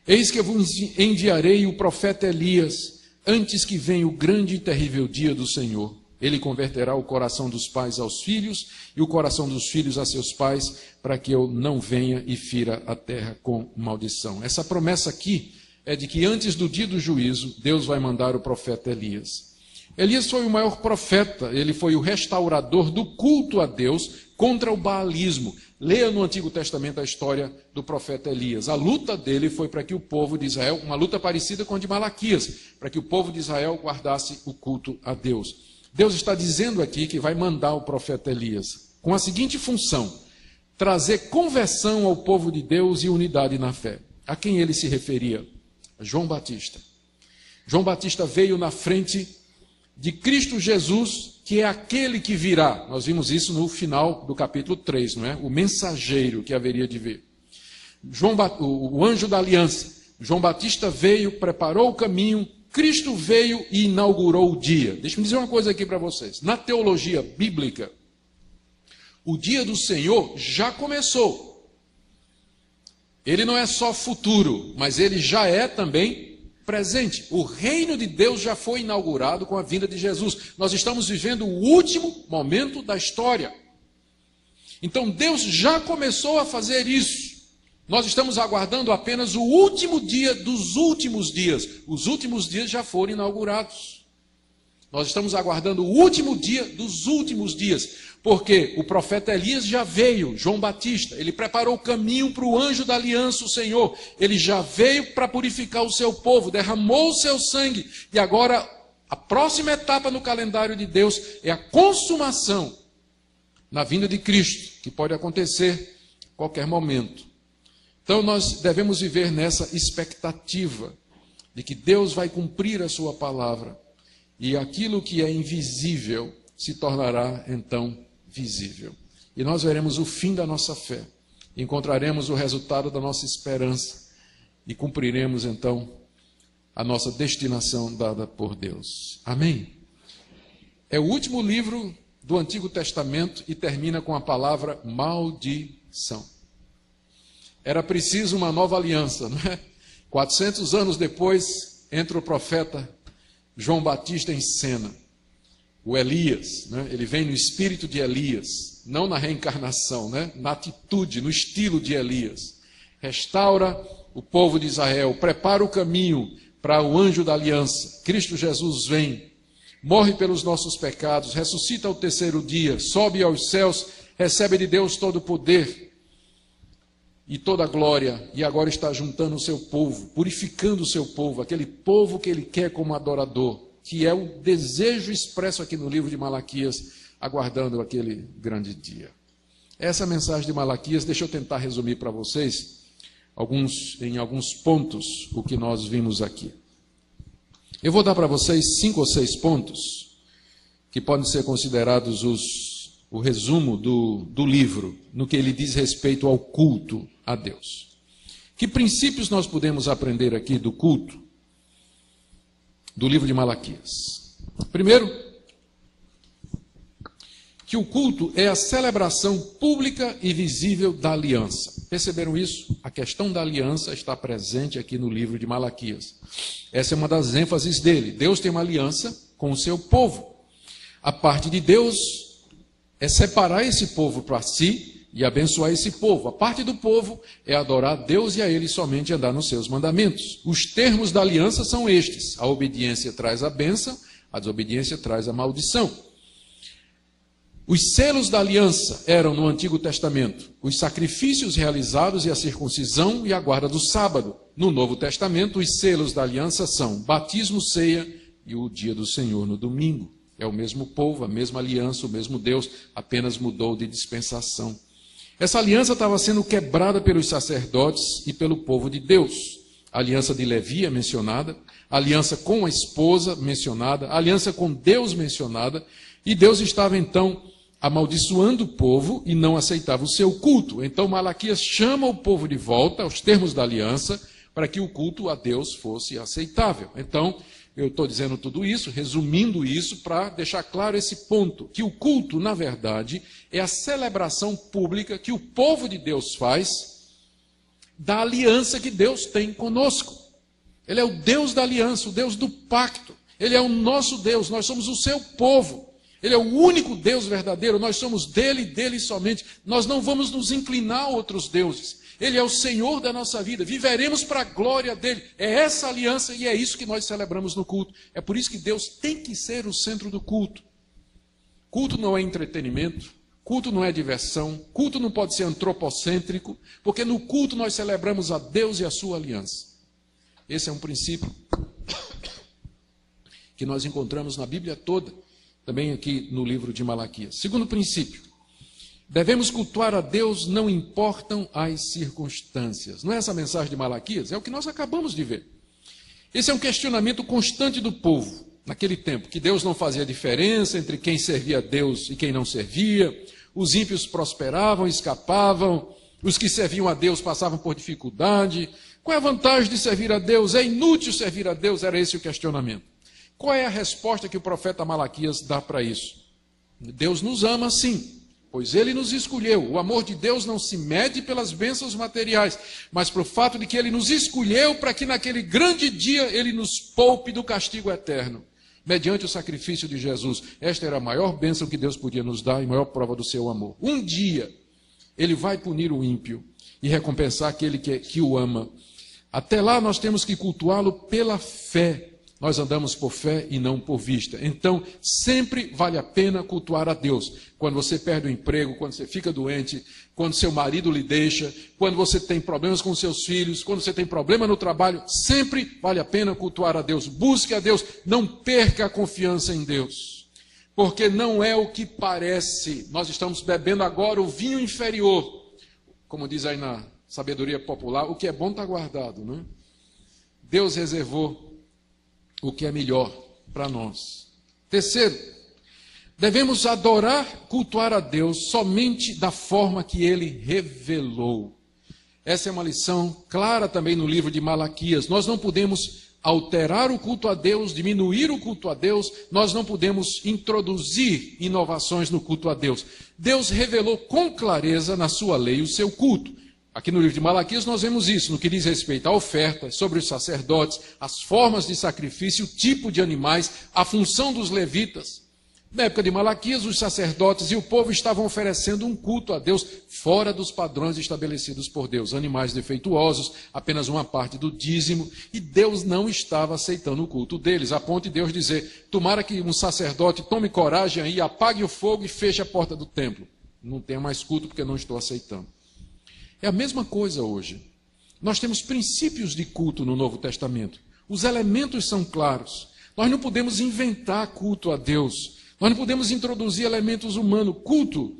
Eis que eu vos enviarei o profeta Elias, antes que venha o grande e terrível dia do Senhor. Ele converterá o coração dos pais aos filhos, e o coração dos filhos a seus pais, para que eu não venha e fira a terra com maldição. Essa promessa aqui é de que antes do dia do juízo, Deus vai mandar o profeta Elias. Elias foi o maior profeta, ele foi o restaurador do culto a Deus contra o baalismo. Leia no Antigo Testamento a história do profeta Elias. A luta dele foi para que o povo de Israel, uma luta parecida com a de Malaquias, para que o povo de Israel guardasse o culto a Deus. Deus está dizendo aqui que vai mandar o profeta Elias, com a seguinte função: trazer conversão ao povo de Deus e unidade na fé. A quem ele se referia? João Batista. João Batista veio na frente de Cristo Jesus, que é aquele que virá. Nós vimos isso no final do capítulo 3, não é? O mensageiro que haveria de vir. O anjo da aliança. João Batista veio, preparou o caminho, Cristo veio e inaugurou o dia. Deixa eu dizer uma coisa aqui para vocês. Na teologia bíblica, o dia do Senhor já começou. Ele não é só futuro, mas ele já é também presente. O reino de Deus já foi inaugurado com a vinda de Jesus. Nós estamos vivendo o último momento da história. Então Deus já começou a fazer isso. Nós estamos aguardando apenas o último dia dos últimos dias. Os últimos dias já foram inaugurados. Nós estamos aguardando o último dia dos últimos dias. Porque o profeta Elias já veio, João Batista, ele preparou o caminho para o anjo da aliança, o Senhor. Ele já veio para purificar o seu povo, derramou o seu sangue. E agora, a próxima etapa no calendário de Deus é a consumação na vinda de Cristo, que pode acontecer a qualquer momento. Então nós devemos viver nessa expectativa de que Deus vai cumprir a sua palavra e aquilo que é invisível se tornará então visível. E nós veremos o fim da nossa fé, encontraremos o resultado da nossa esperança e cumpriremos então a nossa destinação dada por Deus. Amém? É o último livro do Antigo Testamento e termina com a palavra maldição. Era preciso uma nova aliança, não é? 400 anos depois, entra o profeta João Batista em cena. O Elias, né? Ele vem no espírito de Elias, não na reencarnação, né? Na atitude, no estilo de Elias. Restaura o povo de Israel, prepara o caminho para o anjo da aliança. Cristo Jesus vem, morre pelos nossos pecados, ressuscita ao terceiro dia, sobe aos céus, recebe de Deus todo o poder e toda a glória, e agora está juntando o seu povo, purificando o seu povo, aquele povo que ele quer como adorador, que é o desejo expresso aqui no livro de Malaquias, aguardando aquele grande dia. Essa mensagem de Malaquias, deixa eu tentar resumir para vocês, em alguns pontos, o que nós vimos aqui. Eu vou dar para vocês 5 ou 6 pontos, que podem ser considerados o resumo do livro, no que ele diz respeito ao culto a Deus. Que princípios nós podemos aprender aqui do culto, do livro de Malaquias? Primeiro, que o culto é a celebração pública e visível da aliança. Perceberam isso? A questão da aliança está presente aqui no livro de Malaquias. Essa é uma das ênfases dele. Deus tem uma aliança com o seu povo. A parte de Deus é separar esse povo para si e abençoar esse povo. A parte do povo é adorar a Deus e a Ele somente andar nos seus mandamentos. Os termos da aliança são estes. A obediência traz a bênção, a desobediência traz a maldição. Os selos da aliança eram, no Antigo Testamento, os sacrifícios realizados e a circuncisão e a guarda do sábado. No Novo Testamento, os selos da aliança são batismo, ceia e o dia do Senhor no domingo. É o mesmo povo, a mesma aliança, o mesmo Deus, apenas mudou de dispensação. Essa aliança estava sendo quebrada pelos sacerdotes e pelo povo de Deus. A aliança de Levi é mencionada, a aliança com a esposa mencionada, a aliança com Deus mencionada, e Deus estava então amaldiçoando o povo e não aceitava o seu culto. Então Malaquias chama o povo de volta aos termos da aliança para que o culto a Deus fosse aceitável. Então, eu estou dizendo tudo isso, resumindo isso, para deixar claro esse ponto, que o culto, na verdade, é a celebração pública que o povo de Deus faz da aliança que Deus tem conosco. Ele é o Deus da aliança, o Deus do pacto. Ele é o nosso Deus, nós somos o seu povo. Ele é o único Deus verdadeiro, nós somos dele e dele somente. Nós não vamos nos inclinar a outros deuses. Ele é o Senhor da nossa vida, viveremos para a glória dele. É essa aliança e é isso que nós celebramos no culto. É por isso que Deus tem que ser o centro do culto. Culto não é entretenimento, culto não é diversão, culto não pode ser antropocêntrico, porque no culto nós celebramos a Deus e a sua aliança. Esse é um princípio que nós encontramos na Bíblia toda, também aqui no livro de Malaquias. Segundo princípio, devemos cultuar a Deus, não importam as circunstâncias. Não é essa a mensagem de Malaquias? É o que nós acabamos de ver. Esse é um questionamento constante do povo, naquele tempo, que Deus não fazia diferença entre quem servia a Deus e quem não servia. Os ímpios prosperavam, escapavam, os que serviam a Deus passavam por dificuldade. Qual é a vantagem de servir a Deus? É inútil servir a Deus? Era esse o questionamento. Qual é a resposta que o profeta Malaquias dá para isso? Deus nos ama sim, pois Ele nos escolheu. O amor de Deus não se mede pelas bênçãos materiais, mas pelo fato de que Ele nos escolheu para que naquele grande dia Ele nos poupe do castigo eterno, mediante o sacrifício de Jesus. Esta era a maior bênção que Deus podia nos dar e maior prova do seu amor. Um dia Ele vai punir o ímpio e recompensar aquele que o ama. Até lá nós temos que cultuá-lo pela fé. Nós andamos por fé e não por vista. Então, sempre vale a pena cultuar a Deus. Quando você perde o emprego, quando você fica doente, quando seu marido lhe deixa, quando você tem problemas com seus filhos, quando você tem problema no trabalho, sempre vale a pena cultuar a Deus. Busque a Deus, não perca a confiança em Deus. porque não é o que parece. Nós estamos bebendo agora o vinho inferior. Como diz aí na sabedoria popular, o que é bom está guardado, né? Deus reservou o que é melhor para nós. Terceiro, devemos adorar, cultuar a Deus somente da forma que Ele revelou. Essa é uma lição clara também no livro de Malaquias. Nós não podemos alterar o culto a Deus, diminuir o culto a Deus, nós não podemos introduzir inovações no culto a Deus. Deus revelou com clareza na sua lei o seu culto. Aqui no livro de Malaquias nós vemos isso, no que diz respeito à oferta, sobre os sacerdotes, as formas de sacrifício, o tipo de animais, a função dos levitas. Na época de Malaquias, os sacerdotes e o povo estavam oferecendo um culto a Deus fora dos padrões estabelecidos por Deus. Animais defeituosos, apenas uma parte do dízimo, e Deus não estava aceitando o culto deles, a ponto de Deus dizer, tomara que um sacerdote tome coragem aí, apague o fogo e feche a porta do templo. Não tenha mais culto porque não estou aceitando. É a mesma coisa hoje. Nós temos princípios de culto no Novo Testamento. Os elementos são claros. Nós não podemos inventar culto a Deus. Nós não podemos introduzir elementos humanos. Culto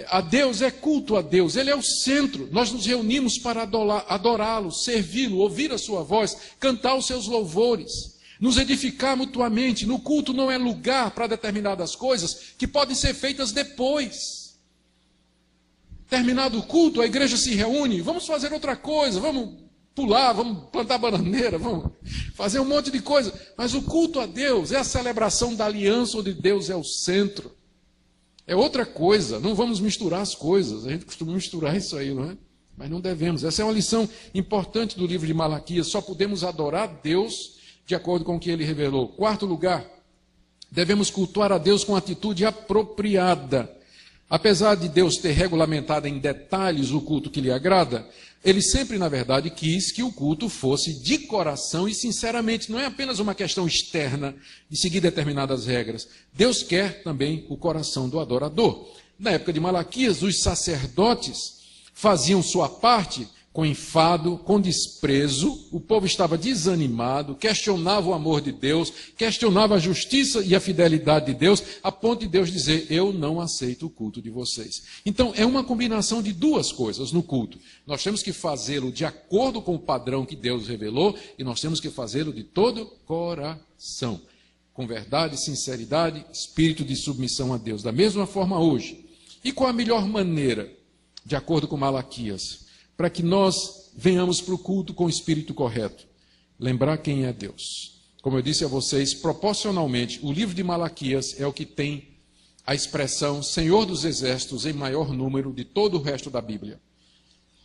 a Deus é culto a Deus. Ele é o centro. Nós nos reunimos para adorá-lo, servi-lo, ouvir a sua voz, cantar os seus louvores, nos edificar mutuamente. No culto não é lugar para determinadas coisas que podem ser feitas depois. Terminado o culto, a igreja se reúne, vamos fazer outra coisa, vamos pular, vamos plantar bananeira, vamos fazer um monte de coisa. Mas o culto a Deus é a celebração da aliança onde Deus é o centro. É outra coisa, não vamos misturar as coisas. A gente costuma misturar isso aí, não é? Mas não devemos. Essa é uma lição importante do livro de Malaquias. Só podemos adorar Deus de acordo com o que Ele revelou. Quarto lugar, devemos cultuar a Deus com atitude apropriada. Apesar de Deus ter regulamentado em detalhes o culto que lhe agrada, Ele sempre, na verdade, quis que o culto fosse de coração e sinceramente. Não é apenas uma questão externa de seguir determinadas regras. Deus quer também o coração do adorador. Na época de Malaquias, os sacerdotes faziam sua parte com enfado, com desprezo. O povo estava desanimado, questionava o amor de Deus, questionava a justiça e a fidelidade de Deus, a ponto de Deus dizer, eu não aceito o culto de vocês. Então, é uma combinação de duas coisas no culto. Nós temos que fazê-lo de acordo com o padrão que Deus revelou, e nós temos que fazê-lo de todo coração, com verdade, sinceridade, espírito de submissão a Deus. Da mesma forma hoje. E qual a melhor maneira, de acordo com Malaquias, para que nós venhamos para o culto com o espírito correto? Lembrar quem é Deus. Como eu disse a vocês, proporcionalmente, o livro de Malaquias é o que tem a expressão Senhor dos Exércitos em maior número de todo o resto da Bíblia.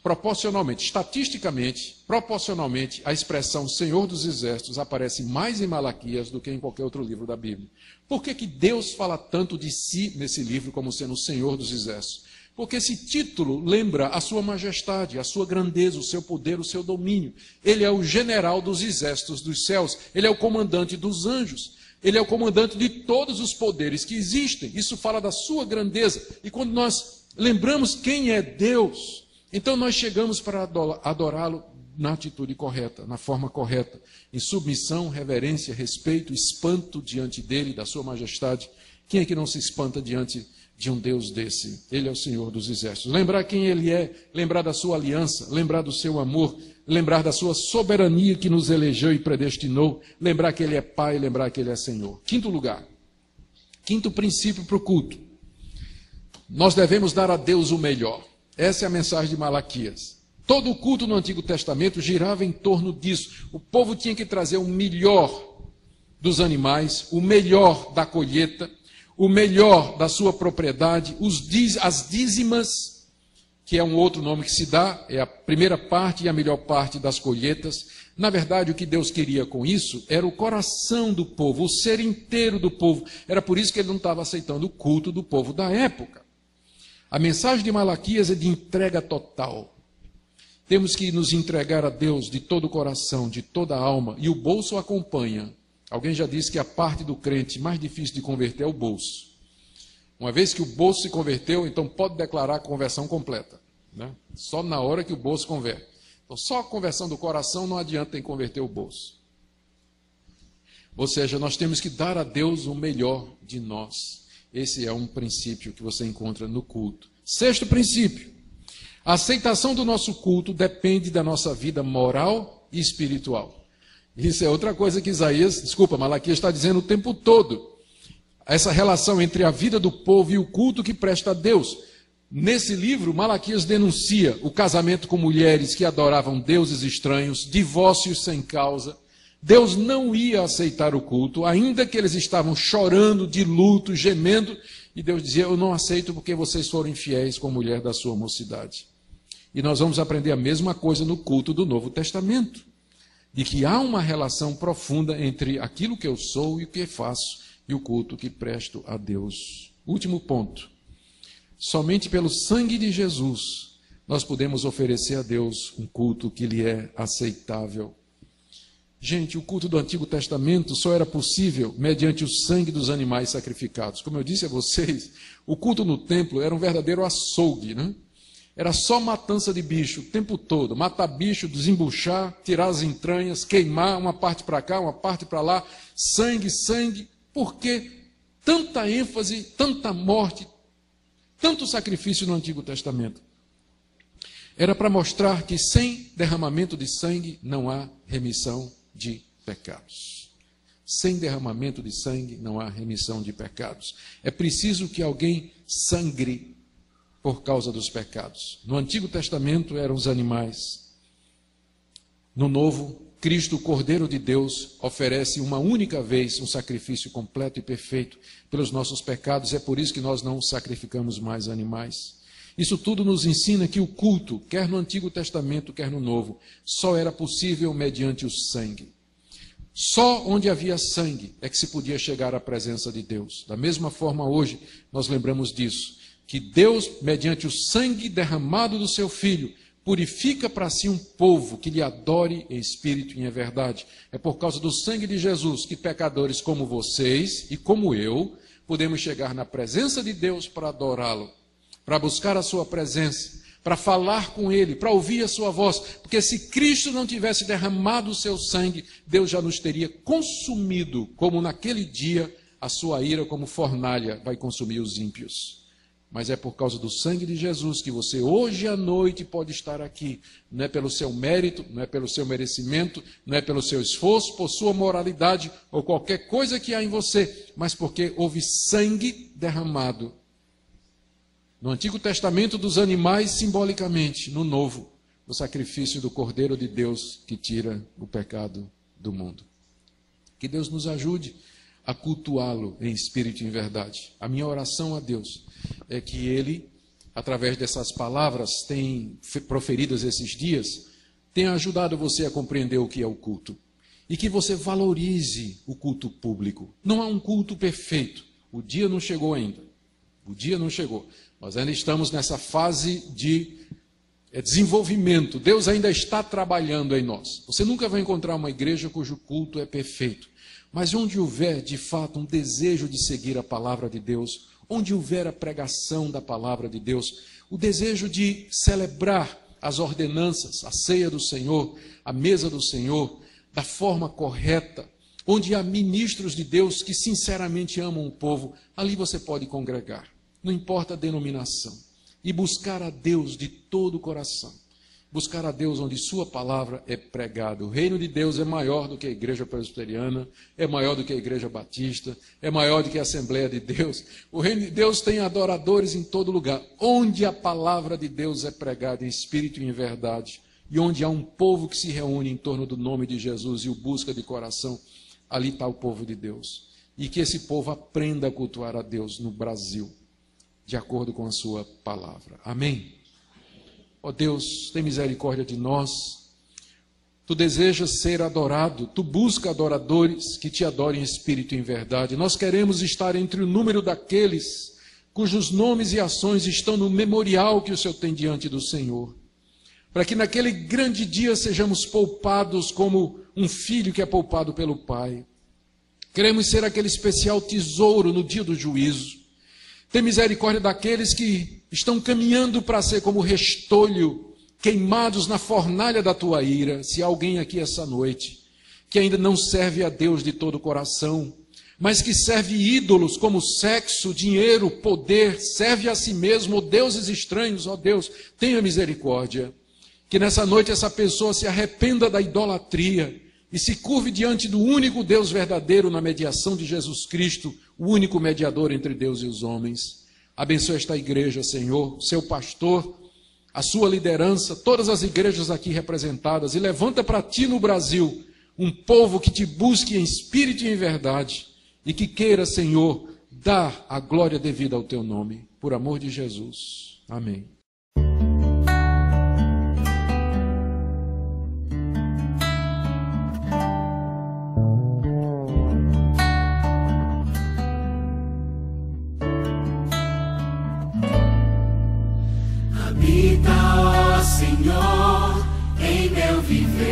Proporcionalmente, estatisticamente, proporcionalmente, a expressão Senhor dos Exércitos aparece mais em Malaquias do que em qualquer outro livro da Bíblia. Por que Deus fala tanto de si nesse livro como sendo o Senhor dos Exércitos? Porque esse título lembra a sua majestade, a sua grandeza, o seu poder, o seu domínio. Ele é o general dos exércitos dos céus, ele é o comandante dos anjos, ele é o comandante de todos os poderes que existem. Isso fala da sua grandeza. E quando nós lembramos quem é Deus, então nós chegamos para adorá-lo na atitude correta, na forma correta, em submissão, reverência, respeito, espanto diante dele, da sua majestade. Quem é que não se espanta diante de um Deus desse? Ele é o Senhor dos Exércitos. Lembrar quem Ele é, lembrar da sua aliança, lembrar do seu amor, lembrar da sua soberania que nos elegeu e predestinou, lembrar que Ele é Pai, lembrar que Ele é Senhor. Quinto lugar, quinto princípio para o culto. Nós devemos dar a Deus o melhor. Essa é a mensagem de Malaquias. Todo o culto no Antigo Testamento girava em torno disso. O povo tinha que trazer o melhor dos animais, o melhor da colheita, o melhor da sua propriedade, as dízimas, que é um outro nome que se dá, é a primeira parte e a melhor parte das colheitas. Na verdade, o que Deus queria com isso era o coração do povo, o ser inteiro do povo. Era por isso que Ele não estava aceitando o culto do povo da época. A mensagem de Malaquias é de entrega total. Temos que nos entregar a Deus de todo o coração, de toda a alma, e o bolso acompanha. Alguém já disse que a parte do crente mais difícil de converter é o bolso. Uma vez que o bolso se converteu, então pode declarar a conversão completa, né? Só na hora que o bolso converte. Então, só a conversão do coração não adianta em converter o bolso. Ou seja, nós temos que dar a Deus o melhor de nós. Esse é um princípio que você encontra no culto. Sexto princípio: a aceitação do nosso culto depende da nossa vida moral e espiritual. Isso é outra coisa que Malaquias está dizendo o tempo todo. Essa relação entre a vida do povo e o culto que presta a Deus. Nesse livro, Malaquias denuncia o casamento com mulheres que adoravam deuses estranhos, divórcios sem causa. Deus não ia aceitar o culto, ainda que eles estavam chorando de luto, gemendo, e Deus dizia: eu não aceito porque vocês foram infiéis com a mulher da sua mocidade. E nós vamos aprender a mesma coisa no culto do Novo Testamento, de que há uma relação profunda entre aquilo que eu sou e o que faço, e o culto que presto a Deus. Último ponto: somente pelo sangue de Jesus nós podemos oferecer a Deus um culto que lhe é aceitável. Gente, o culto do Antigo Testamento só era possível mediante o sangue dos animais sacrificados. Como eu disse a vocês, o culto no templo era um verdadeiro açougue, né? Era só matança de bicho o tempo todo. Matar bicho, desembuchar, tirar as entranhas, queimar uma parte para cá, uma parte para lá. Sangue, sangue. Por que tanta ênfase, tanta morte, tanto sacrifício no Antigo Testamento? Era para mostrar que sem derramamento de sangue não há remissão de pecados. Sem derramamento de sangue não há remissão de pecados. É preciso que alguém sangre por causa dos pecados. No Antigo Testamento eram os animais. No Novo, Cristo, o Cordeiro de Deus, oferece uma única vez um sacrifício completo e perfeito pelos nossos pecados. É por isso que nós não sacrificamos mais animais. Isso tudo nos ensina que o culto, quer no Antigo Testamento, quer no Novo, só era possível mediante o sangue. Só onde havia sangue é que se podia chegar à presença de Deus. Da mesma forma, hoje, nós lembramos disso, que Deus, mediante o sangue derramado do seu Filho, purifica para si um povo que lhe adore em espírito e em verdade. É por causa do sangue de Jesus que pecadores como vocês e como eu podemos chegar na presença de Deus para adorá-lo, para buscar a sua presença, para falar com Ele, para ouvir a sua voz. Porque se Cristo não tivesse derramado o seu sangue, Deus já nos teria consumido, como naquele dia a sua ira como fornalha vai consumir os ímpios. Mas é por causa do sangue de Jesus que você hoje à noite pode estar aqui. Não é pelo seu mérito, não é pelo seu merecimento, não é pelo seu esforço, por sua moralidade ou qualquer coisa que há em você, mas porque houve sangue derramado. No Antigo Testamento dos animais, simbolicamente, no Novo, o sacrifício do Cordeiro de Deus que tira o pecado do mundo. Que Deus nos ajude a cultuá-lo em espírito e em verdade. A minha oração a Deus é que Ele, através dessas palavras proferidas esses dias, tenha ajudado você a compreender o que é o culto. E que você valorize o culto público. Não há um culto perfeito. O dia não chegou ainda. O dia não chegou. Nós ainda estamos nessa fase de desenvolvimento. Deus ainda está trabalhando em nós. Você nunca vai encontrar uma igreja cujo culto é perfeito. Mas onde houver, de fato, um desejo de seguir a palavra de Deus, onde houver a pregação da palavra de Deus, o desejo de celebrar as ordenanças, a ceia do Senhor, a mesa do Senhor, da forma correta, onde há ministros de Deus que sinceramente amam o povo, ali você pode congregar, não importa a denominação, e buscar a Deus de todo o coração. Buscar a Deus onde sua palavra é pregada. O reino de Deus é maior do que a igreja presbiteriana, é maior do que a igreja batista, é maior do que a Assembleia de Deus. O reino de Deus tem adoradores em todo lugar. Onde a palavra de Deus é pregada em espírito e em verdade, e onde há um povo que se reúne em torno do nome de Jesus e o busca de coração, ali está o povo de Deus. E que esse povo aprenda a cultuar a Deus no Brasil, de acordo com a sua palavra. Amém? Ó Deus, tem misericórdia de nós. Tu desejas ser adorado, tu busca adoradores que te adorem em espírito e em verdade. Nós queremos estar entre o número daqueles cujos nomes e ações estão no memorial que o Senhor tem diante do Senhor. Para que naquele grande dia sejamos poupados como um filho que é poupado pelo pai. Queremos ser aquele especial tesouro no dia do juízo. Tem misericórdia daqueles que estão caminhando para ser como restolho, queimados na fornalha da tua ira. Se há alguém aqui essa noite que ainda não serve a Deus de todo o coração, mas que serve ídolos como sexo, dinheiro, poder, serve a si mesmo, deuses estranhos, ó Deus, tenha misericórdia. Que nessa noite essa pessoa se arrependa da idolatria e se curve diante do único Deus verdadeiro na mediação de Jesus Cristo, o único mediador entre Deus e os homens. Abençoa esta igreja, Senhor, seu pastor, a sua liderança, todas as igrejas aqui representadas, e levanta para ti no Brasil um povo que te busque em espírito e em verdade, e que queira, Senhor, dar a glória devida ao teu nome, por amor de Jesus. Amém. Habita, ó Senhor, em meu viver.